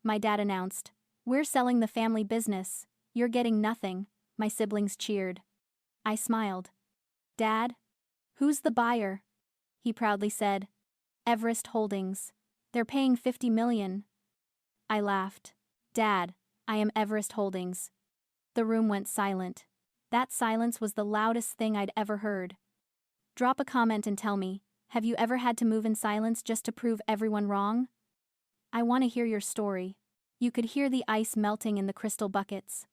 my dad announced. "We're selling the family business. You're getting nothing," my siblings cheered. I smiled. "Dad? Who's the buyer?" He proudly said. "Everest Holdings. They're paying $50 million. I laughed. "Dad, I am Everest Holdings." The room went silent. That silence was the loudest thing I'd ever heard. Drop a comment and tell me, have you ever had to move in silence just to prove everyone wrong? I want to hear your story. You could hear the ice melting in the crystal buckets.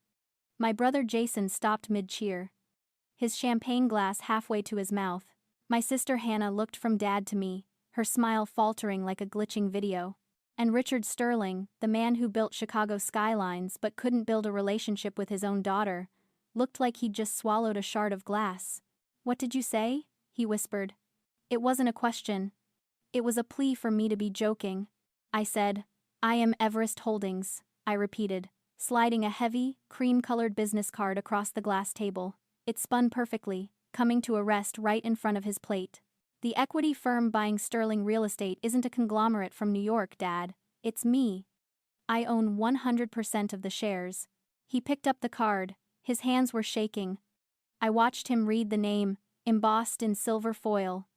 My brother Jason stopped mid-cheer, his champagne glass halfway to his mouth. My sister Hannah looked from Dad to me, her smile faltering like a glitching video. And Richard Sterling, the man who built Chicago skylines but couldn't build a relationship with his own daughter, looked like he'd just swallowed a shard of glass. "What did you say?" he whispered. It wasn't a question. It was a plea for me to be joking. I said, "I am Everest Holdings," I repeated, sliding a heavy, cream-colored business card across the glass table. It spun perfectly, coming to a rest right in front of his plate. "The equity firm buying Sterling Real Estate isn't a conglomerate from New York, Dad. It's me. I own 100% of the shares." He picked up the card. His hands were shaking. I watched him read the name, embossed in silver foil.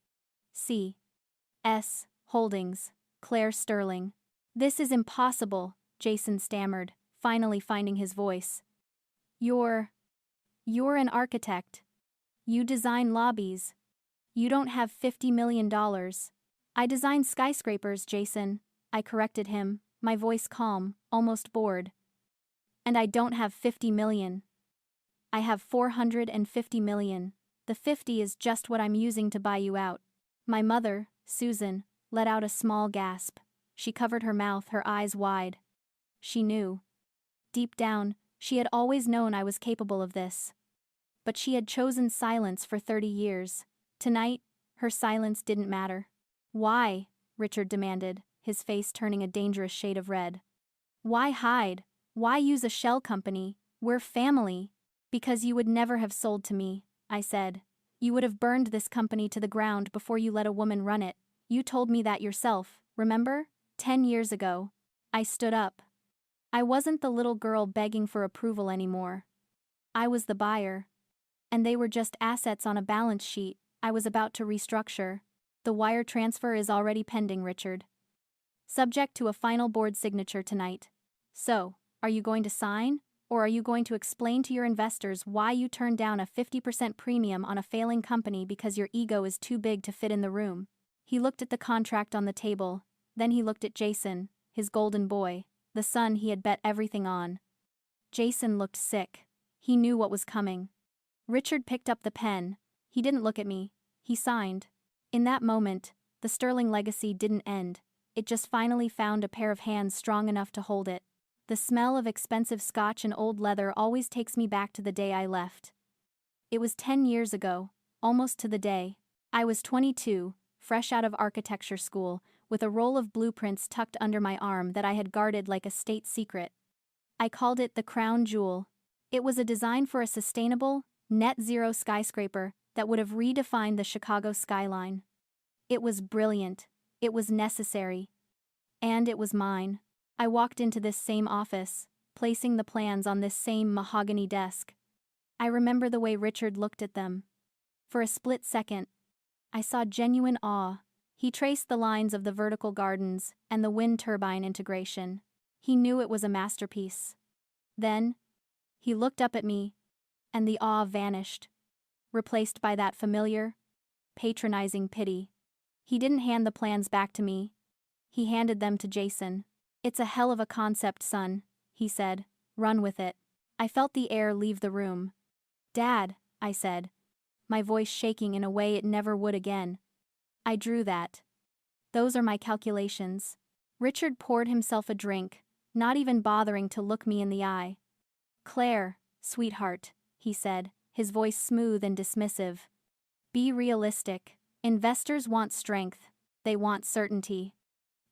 C.S. Holdings, Claire Sterling. "This is impossible," Jason stammered, finally finding his voice. You're an architect. You design lobbies. You don't have $50 million. "I design skyscrapers, Jason," I corrected him, my voice calm, almost bored. "And I don't have $50 million. I have $450 million. The 50 is just what I'm using to buy you out." My mother, Susan, let out a small gasp. She covered her mouth, her eyes wide. She knew. Deep down, she had always known I was capable of this. But she had chosen silence for 30 years. Tonight, her silence didn't matter. "Why?" Richard demanded, his face turning a dangerous shade of red. "Why hide? Why use a shell company? We're family." "Because you would never have sold to me," I said. "You would have burned this company to the ground before you let a woman run it. You told me that yourself, remember? 10 years ago." I stood up. I wasn't the little girl begging for approval anymore. I was the buyer. And they were just assets on a balance sheet I was about to restructure. "The wire transfer is already pending, Richard. Subject to a final board signature tonight. So, are you going to sign? Or are you going to explain to your investors why you turned down a 50% premium on a failing company because your ego is too big to fit in the room?" He looked at the contract on the table, then he looked at Jason, his golden boy, the son he had bet everything on. Jason looked sick. He knew what was coming. Richard picked up the pen. He didn't look at me. He signed. In that moment, the Sterling legacy didn't end. It just finally found a pair of hands strong enough to hold it. The smell of expensive scotch and old leather always takes me back to the day I left. It was 10 years ago, almost to the day. I was 22, fresh out of architecture school, with a roll of blueprints tucked under my arm that I had guarded like a state secret. I called it the crown jewel. It was a design for a sustainable, net-zero skyscraper that would have redefined the Chicago skyline. It was brilliant. It was necessary. And it was mine. I walked into this same office, placing the plans on this same mahogany desk. I remember the way Richard looked at them. For a split second, I saw genuine awe. He traced the lines of the vertical gardens and the wind turbine integration. He knew it was a masterpiece. Then, he looked up at me, and the awe vanished, replaced by that familiar, patronizing pity. He didn't hand the plans back to me. He handed them to Jason. "It's a hell of a concept, son," he said. "Run with it." I felt the air leave the room. "Dad," I said, my voice shaking in a way it never would again. "I drew that. Those are my calculations." Richard poured himself a drink, not even bothering to look me in the eye. "Claire, sweetheart," he said, his voice smooth and dismissive. "Be realistic. Investors want strength. They want certainty.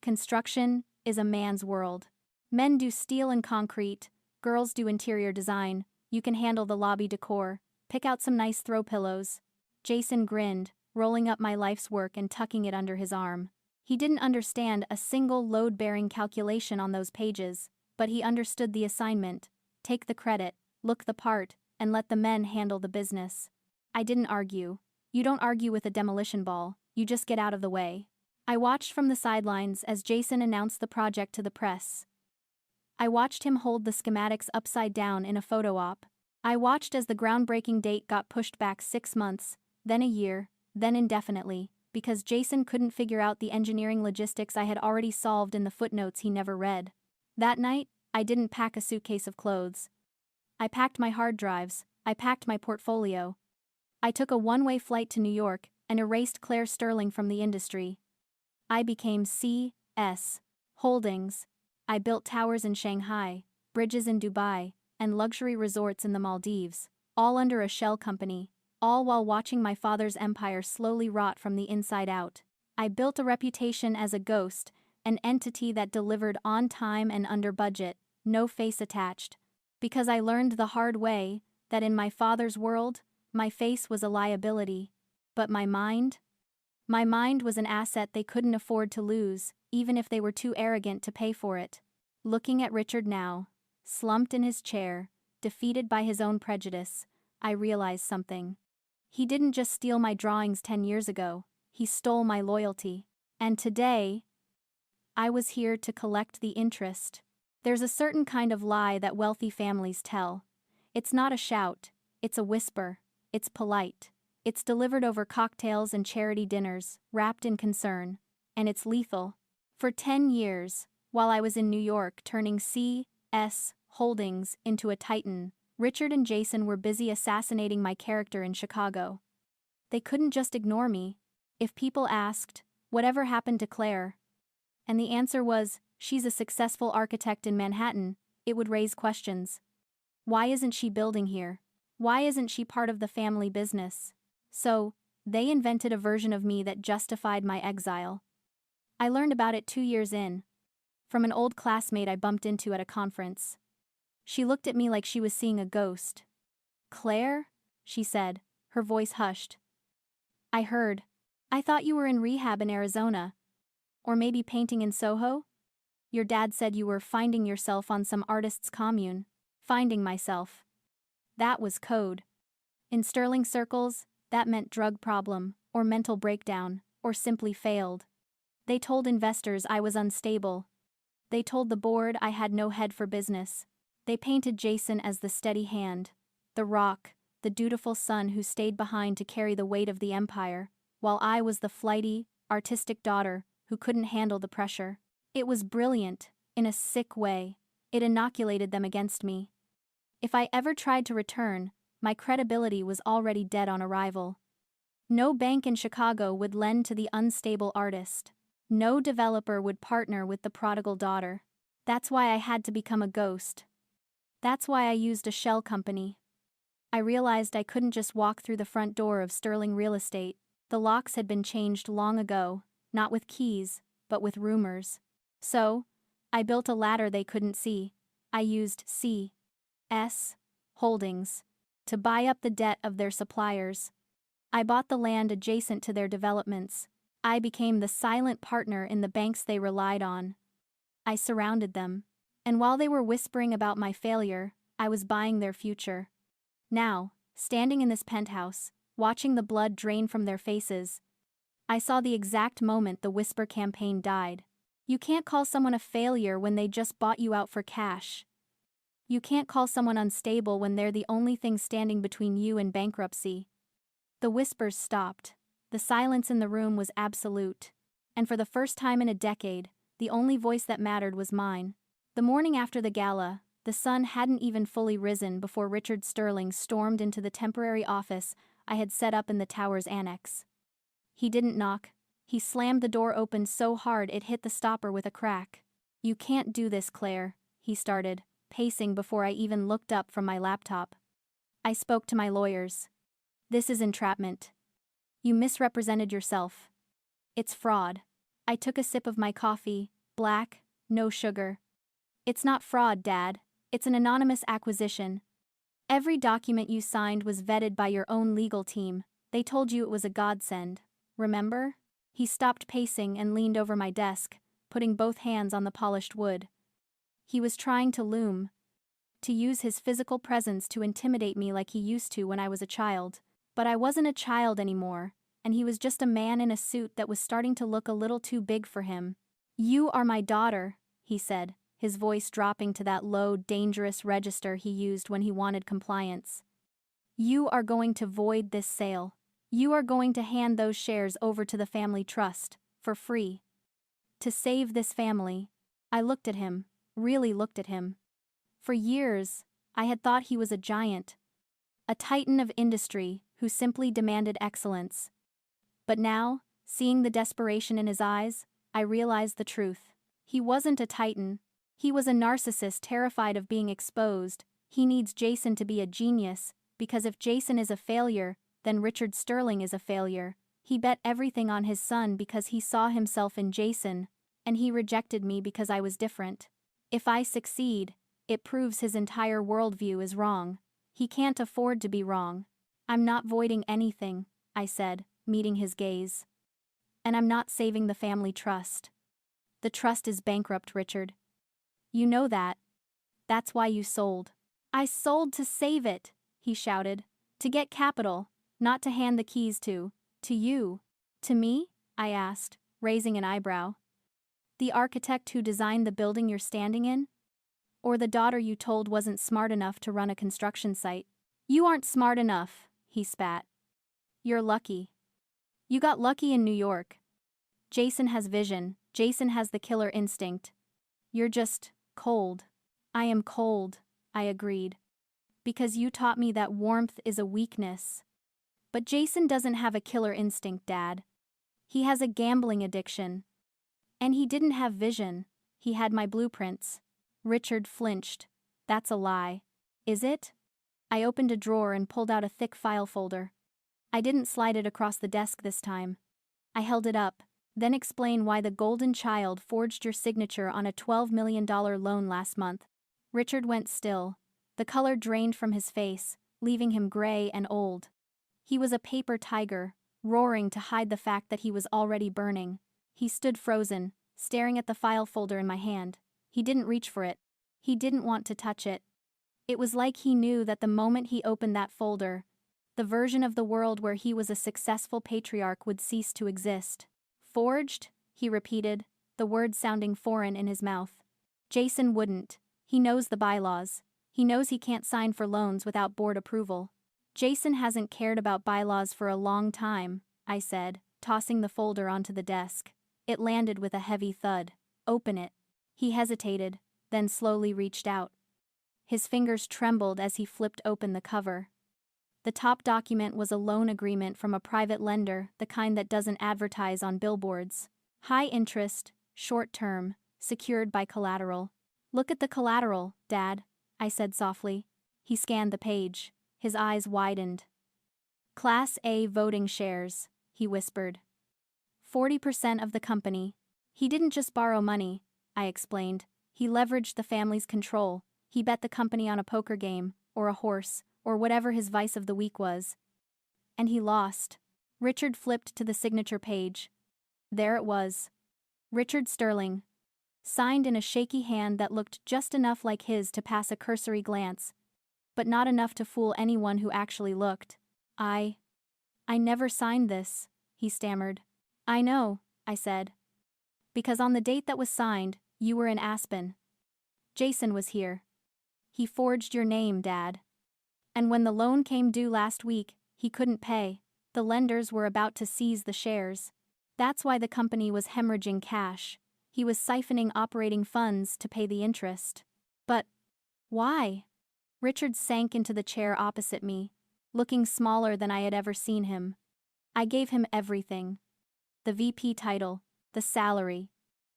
Construction is a man's world. Men do steel and concrete, girls do interior design. You can handle the lobby decor. Pick out some nice throw pillows." Jason grinned, rolling up my life's work and tucking it under his arm. He didn't understand a single load-bearing calculation on those pages, but he understood the assignment: take the credit, look the part, and let the men handle the business. I didn't argue. You don't argue with a demolition ball, you just get out of the way. I watched from the sidelines as Jason announced the project to the press. I watched him hold the schematics upside down in a photo op. I watched as the groundbreaking date got pushed back 6 months, then a year, then indefinitely, because Jason couldn't figure out the engineering logistics I had already solved in the footnotes he never read. That night, I didn't pack a suitcase of clothes. I packed my hard drives, I packed my portfolio. I took a one-way flight to New York and erased Claire Sterling from the industry. I became C.S. Holdings. I built towers in Shanghai, bridges in Dubai, and luxury resorts in the Maldives, all under a shell company, all while watching my father's empire slowly rot from the inside out. I built a reputation as a ghost, an entity that delivered on time and under budget, no face attached, because I learned the hard way that in my father's world, my face was a liability, but my mind was an asset they couldn't afford to lose, even if they were too arrogant to pay for it. Looking at Richard now, slumped in his chair, defeated by his own prejudice, I realized something. He didn't just steal my drawings 10 years ago, he stole my loyalty. And today, I was here to collect the interest. There's a certain kind of lie that wealthy families tell. It's not a shout, it's a whisper, it's polite. It's delivered over cocktails and charity dinners, wrapped in concern. And it's lethal. For 10 years, while I was in New York turning C.S. Holdings into a titan, Richard and Jason were busy assassinating my character in Chicago. They couldn't just ignore me. If people asked, whatever happened to Claire? And the answer was, she's a successful architect in Manhattan, it would raise questions. Why isn't she building here? Why isn't she part of the family business? So, they invented a version of me that justified my exile. I learned about it 2 years in, from an old classmate I bumped into at a conference. She looked at me like she was seeing a ghost. "Claire?" she said, her voice hushed. "I heard. I thought you were in rehab in Arizona. Or maybe painting in Soho? Your dad said you were finding yourself on some artist's commune." Finding myself. That was code. In Sterling circles, that meant drug problem, or mental breakdown, or simply failed. They told investors I was unstable. They told the board I had no head for business. They painted Jason as the steady hand, the rock, the dutiful son who stayed behind to carry the weight of the empire, while I was the flighty, artistic daughter who couldn't handle the pressure. It was brilliant, in a sick way. It inoculated them against me. If I ever tried to return, my credibility was already dead on arrival. No bank in Chicago would lend to the unstable artist. No developer would partner with the prodigal daughter. That's why I had to become a ghost. That's why I used a shell company. I realized I couldn't just walk through the front door of Sterling Real Estate. The locks had been changed long ago, not with keys, but with rumors. So, I built a ladder they couldn't see. I used C.S. Holdings to buy up the debt of their suppliers. I bought the land adjacent to their developments. I became the silent partner in the banks they relied on. I surrounded them. And while they were whispering about my failure, I was buying their future. Now, standing in this penthouse, watching the blood drain from their faces, I saw the exact moment the whisper campaign died. You can't call someone a failure when they just bought you out for cash. You can't call someone unstable when they're the only thing standing between you and bankruptcy. The whispers stopped. The silence in the room was absolute. And for the first time in a decade, the only voice that mattered was mine. The morning after the gala, the sun hadn't even fully risen before Richard Sterling stormed into the temporary office I had set up in the tower's annex. He didn't knock. He slammed the door open so hard it hit the stopper with a crack. "You can't do this, Claire," he started, pacing before I even looked up from my laptop. I spoke to my lawyers. "This is entrapment. You misrepresented yourself. It's fraud." I took a sip of my coffee, black, no sugar. "It's not fraud, Dad. It's an anonymous acquisition. Every document you signed was vetted by your own legal team. They told you it was a godsend. Remember? He stopped pacing and leaned over my desk, putting both hands on the polished wood. He was trying to loom, to use his physical presence to intimidate me like he used to when I was a child. But I wasn't a child anymore, and he was just a man in a suit that was starting to look a little too big for him. "You are my daughter," he said, his voice dropping to that low, dangerous register he used when he wanted compliance. "You are going to void this sale. You are going to hand those shares over to the family trust, for free. To save this family." I looked at him, really looked at him. For years, I had thought he was a giant, a titan of industry who simply demanded excellence. But now, seeing the desperation in his eyes, I realized the truth. He wasn't a titan. He was a narcissist terrified of being exposed. He needs Jason to be a genius, because if Jason is a failure, then Richard Sterling is a failure. He bet everything on his son because he saw himself in Jason, and he rejected me because I was different. If I succeed, it proves his entire worldview is wrong. He can't afford to be wrong. "I'm not voiding anything," I said, meeting his gaze. "And I'm not saving the family trust. The trust is bankrupt, Richard. You know that. That's why you sold." "I sold to save it," he shouted. "To get capital, not to hand the keys to you." "To me?" I asked, raising an eyebrow. "The architect who designed the building you're standing in? Or the daughter you told wasn't smart enough to run a construction site?" "You aren't smart enough," he spat. "You're lucky. You got lucky in New York. Jason has vision, Jason has the killer instinct. You're just cold." "I am cold," I agreed. "Because you taught me that warmth is a weakness." "But Jason doesn't have a killer instinct, Dad. He has a gambling addiction. And he didn't have vision, he had my blueprints." Richard flinched. "That's a lie." "Is it?" I opened a drawer and pulled out a thick file folder. I didn't slide it across the desk this time. I held it up, then explained why the Golden Child forged your signature on a $12 million loan last month. Richard went still. The color drained from his face, leaving him gray and old. He was a paper tiger, roaring to hide the fact that he was already burning. He stood frozen, staring at the file folder in my hand. He didn't reach for it. He didn't want to touch it. It was like he knew that the moment he opened that folder, the version of the world where he was a successful patriarch would cease to exist. "Forged?" he repeated, the words sounding foreign in his mouth. "Jason wouldn't. He knows the bylaws. He knows he can't sign for loans without board approval." "Jason hasn't cared about bylaws for a long time," I said, tossing the folder onto the desk. It landed with a heavy thud. "Open it." He hesitated, then slowly reached out. His fingers trembled as he flipped open the cover. The top document was a loan agreement from a private lender, the kind that doesn't advertise on billboards. High interest, short term, secured by collateral. "Look at the collateral, Dad," I said softly. He scanned the page. His eyes widened. "Class A voting shares," he whispered. 40% of the company. He didn't just borrow money, I explained. He leveraged the family's control. He bet the company on a poker game, or a horse, or whatever his vice of the week was. And he lost. Richard flipped to the signature page. There it was. Richard Sterling. Signed in a shaky hand that looked just enough like his to pass a cursory glance, but not enough to fool anyone who actually looked. I never signed this," he stammered. "I know," I said. "Because on the date that was signed, you were in Aspen. Jason was here. He forged your name, Dad. And when the loan came due last week, he couldn't pay. The lenders were about to seize the shares. That's why the company was hemorrhaging cash. He was siphoning operating funds to pay the interest." "But why?" Richard sank into the chair opposite me, looking smaller than I had ever seen him. "I gave him everything. The VP title, the salary,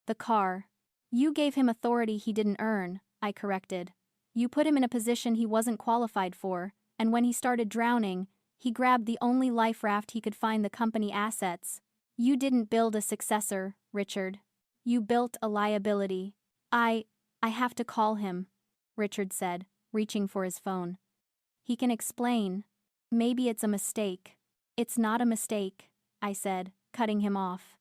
the car. You gave him authority he didn't earn," I corrected. "You put him in a position he wasn't qualified for, and when he started drowning, he grabbed the only life raft he could find the company assets. You didn't build a successor, Richard. You built a liability." I have to call him," Richard said, reaching for his phone. "He can explain. Maybe it's a mistake." "It's not a mistake," I said, cutting him off.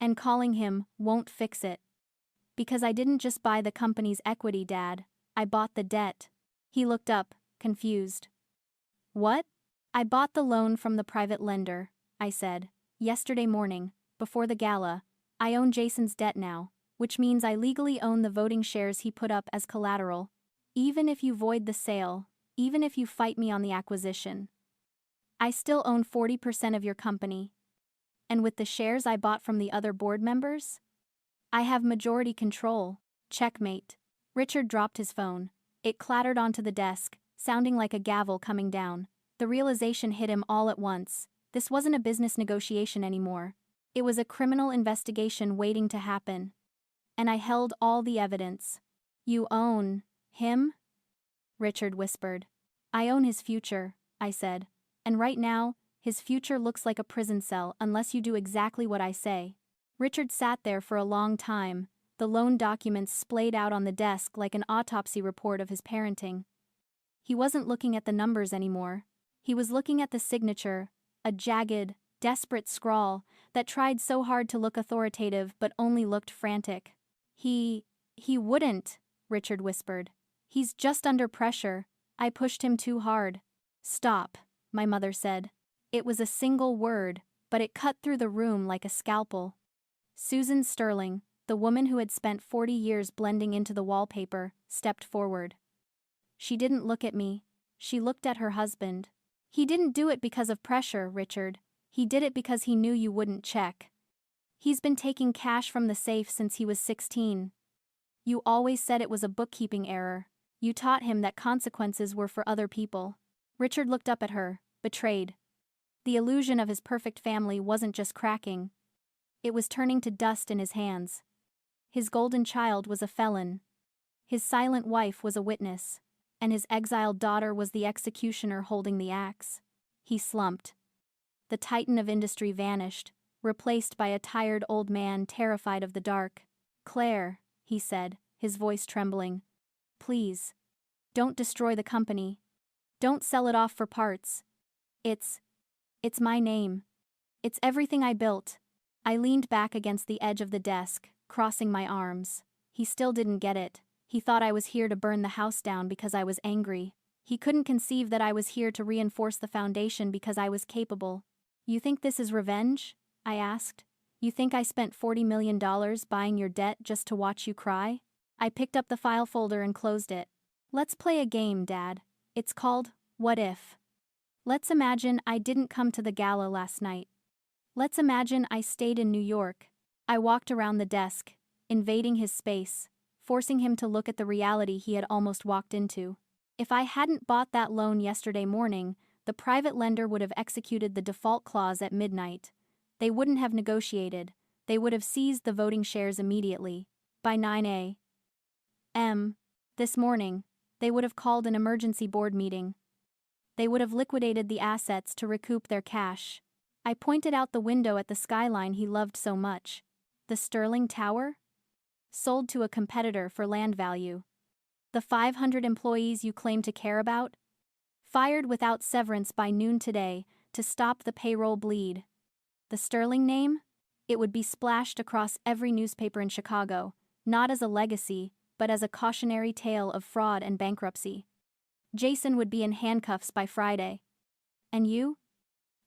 And calling him won't fix it. Because I didn't just buy the company's equity, Dad. I bought the debt. He looked up, confused. What? I bought the loan from the private lender, I said. Yesterday morning, before the gala. I own Jason's debt now, which means I legally own the voting shares he put up as collateral. Even if you void the sale, even if you fight me on the acquisition, I still own 40% of your company. And with the shares I bought from the other board members, I have majority control. Checkmate. Richard dropped his phone. It clattered onto the desk, sounding like a gavel coming down. The realization hit him all at once. This wasn't a business negotiation anymore. It was a criminal investigation waiting to happen. And I held all the evidence. You own him? Richard whispered. I own his future, I said. And right now, his future looks like a prison cell unless you do exactly what I say. Richard sat there for a long time, the loan documents splayed out on the desk like an autopsy report of his parenting. He wasn't looking at the numbers anymore. He was looking at the signature, a jagged, desperate scrawl that tried so hard to look authoritative but only looked frantic. He wouldn't, Richard whispered. He's just under pressure. I pushed him too hard. Stop, my mother said. It was a single word, but it cut through the room like a scalpel. Susan Sterling, the woman who had spent 40 years blending into the wallpaper, stepped forward. She didn't look at me. She looked at her husband. He didn't do it because of pressure, Richard. He did it because he knew you wouldn't check. He's been taking cash from the safe since he was 16. You always said it was a bookkeeping error. You taught him that consequences were for other people. Richard looked up at her, betrayed. The illusion of his perfect family wasn't just cracking. It was turning to dust in his hands. His golden child was a felon. His silent wife was a witness. And his exiled daughter was the executioner holding the axe. He slumped. The titan of industry vanished, replaced by a tired old man terrified of the dark. Claire, he said, his voice trembling. Please. Don't destroy the company. Don't sell it off for parts. It's my name. It's everything I built. I leaned back against the edge of the desk, crossing my arms. He still didn't get it. He thought I was here to burn the house down because I was angry. He couldn't conceive that I was here to reinforce the foundation because I was capable. You think this is revenge? I asked. You think I spent $40 million buying your debt just to watch you cry? I picked up the file folder and closed it. Let's play a game, Dad. It's called, What If? Let's imagine I didn't come to the gala last night. Let's imagine I stayed in New York. I walked around the desk, invading his space, forcing him to look at the reality he had almost walked into. If I hadn't bought that loan yesterday morning, the private lender would have executed the default clause at midnight. They wouldn't have negotiated. They would have seized the voting shares immediately. By 9 a.m. this morning, they would have called an emergency board meeting. They would have liquidated the assets to recoup their cash. I pointed out the window at the skyline he loved so much. The Sterling Tower? Sold to a competitor for land value. The 500 employees you claim to care about? Fired without severance by noon today to stop the payroll bleed. The Sterling name? It would be splashed across every newspaper in Chicago, not as a legacy, but as a cautionary tale of fraud and bankruptcy. Jason would be in handcuffs by Friday. And you?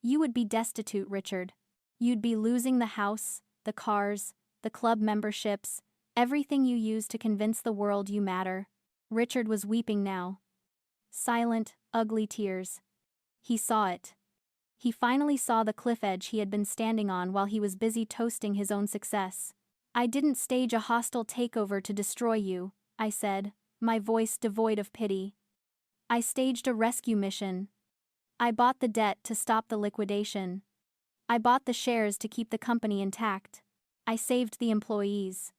You would be destitute, Richard. You'd be losing the house, the cars, the club memberships, everything you used to convince the world you matter. Richard was weeping now. Silent, ugly tears. He saw it. He finally saw the cliff edge he had been standing on while he was busy toasting his own success. I didn't stage a hostile takeover to destroy you, I said, my voice devoid of pity. I staged a rescue mission. I bought the debt to stop the liquidation. I bought the shares to keep the company intact. I saved the employees.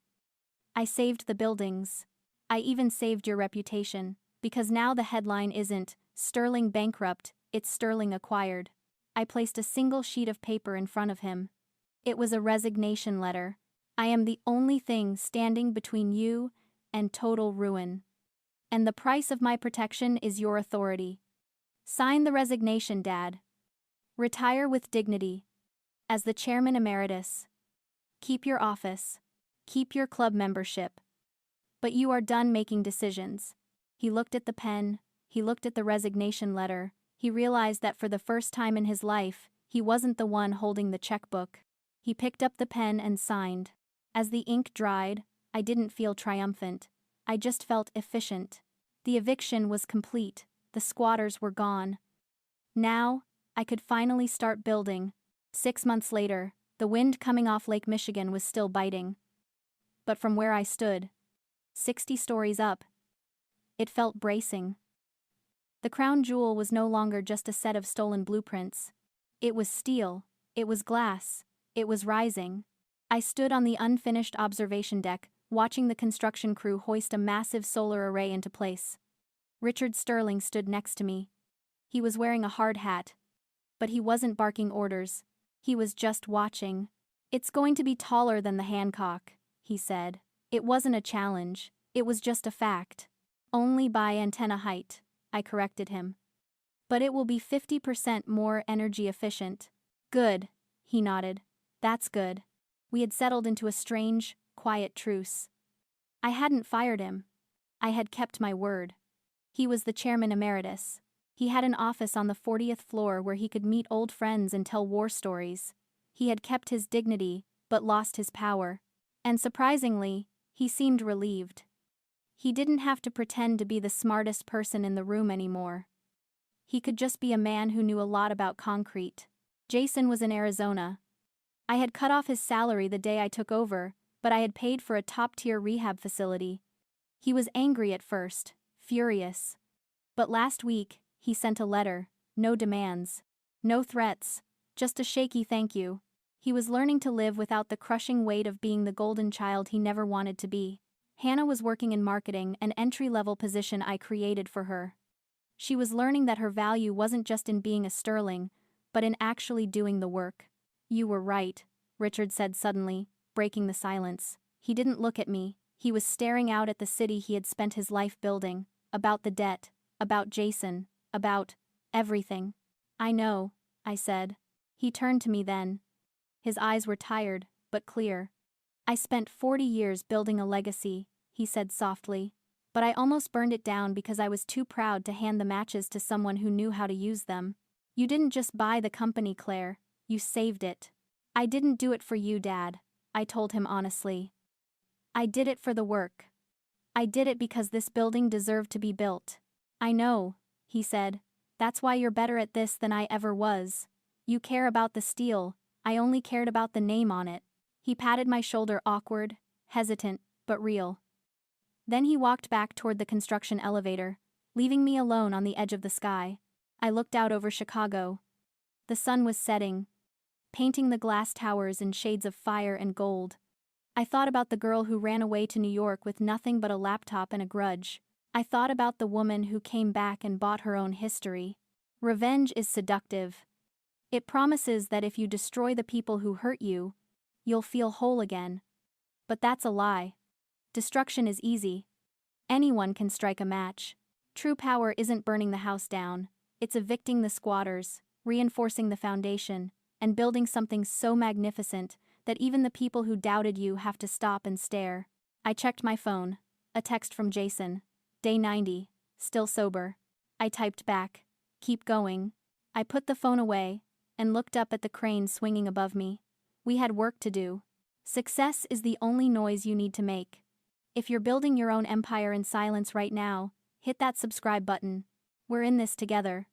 I saved the buildings. I even saved your reputation, because now the headline isn't Sterling bankrupt, it's Sterling acquired. I placed a single sheet of paper in front of him. It was a resignation letter. I am the only thing standing between you and total ruin. And the price of my protection is your authority. Sign the resignation, Dad. Retire with dignity. As the chairman emeritus. Keep your office. Keep your club membership. But you are done making decisions. He looked at the pen, he looked at the resignation letter, he realized that for the first time in his life, he wasn't the one holding the checkbook. He picked up the pen and signed. As the ink dried, I didn't feel triumphant. I just felt efficient. The eviction was complete, the squatters were gone. Now, I could finally start building. 6 months later, the wind coming off Lake Michigan was still biting. But from where I stood, 60 stories up, it felt bracing. The crown jewel was no longer just a set of stolen blueprints. It was steel, it was glass, it was rising. I stood on the unfinished observation deck, watching the construction crew hoist a massive solar array into place. Richard Sterling stood next to me. He was wearing a hard hat. But he wasn't barking orders. He was just watching. "It's going to be taller than the Hancock," he said. It wasn't a challenge, it was just a fact. "Only by antenna height," I corrected him. "But it will be 50% more energy efficient." "Good," he nodded. "That's good." We had settled into a strange, quiet truce. I hadn't fired him. I had kept my word. He was the chairman emeritus. He had an office on the 40th floor where he could meet old friends and tell war stories. He had kept his dignity, but lost his power. And surprisingly, he seemed relieved. He didn't have to pretend to be the smartest person in the room anymore. He could just be a man who knew a lot about concrete. Jason was in Arizona. I had cut off his salary the day I took over, but I had paid for a top-tier rehab facility. He was angry at first, furious. But last week, he sent a letter, no demands, no threats, just a shaky thank you. He was learning to live without the crushing weight of being the golden child he never wanted to be. Hannah was working in marketing, an entry-level position I created for her. She was learning that her value wasn't just in being a Sterling, but in actually doing the work. "You were right," Richard said suddenly, breaking the silence. He didn't look at me, he was staring out at the city he had spent his life building, about the debt, about Jason, about everything. "I know," I said. He turned to me then. His eyes were tired, but clear. "I spent 40 years building a legacy," he said softly. "But I almost burned it down because I was too proud to hand the matches to someone who knew how to use them. You didn't just buy the company, Claire, you saved it." "I didn't do it for you, Dad," I told him honestly. "I did it for the work. I did it because this building deserved to be built." "I know," he said. "That's why you're better at this than I ever was. You care about the steel, I only cared about the name on it." He patted my shoulder, awkward, hesitant, but real. Then he walked back toward the construction elevator, leaving me alone on the edge of the sky. I looked out over Chicago. The sun was setting, painting the glass towers in shades of fire and gold. I thought about the girl who ran away to New York with nothing but a laptop and a grudge. I thought about the woman who came back and bought her own history. Revenge is seductive. It promises that if you destroy the people who hurt you, you'll feel whole again. But that's a lie. Destruction is easy. Anyone can strike a match. True power isn't burning the house down, it's evicting the squatters, reinforcing the foundation, and building something so magnificent that even the people who doubted you have to stop and stare. I checked my phone. A text from Jason. "Day 90, still sober." I typed back, "Keep going." I put the phone away and looked up at the crane swinging above me. We had work to do. Success is the only noise you need to make. If you're building your own empire in silence right now, hit that subscribe button. We're in this together.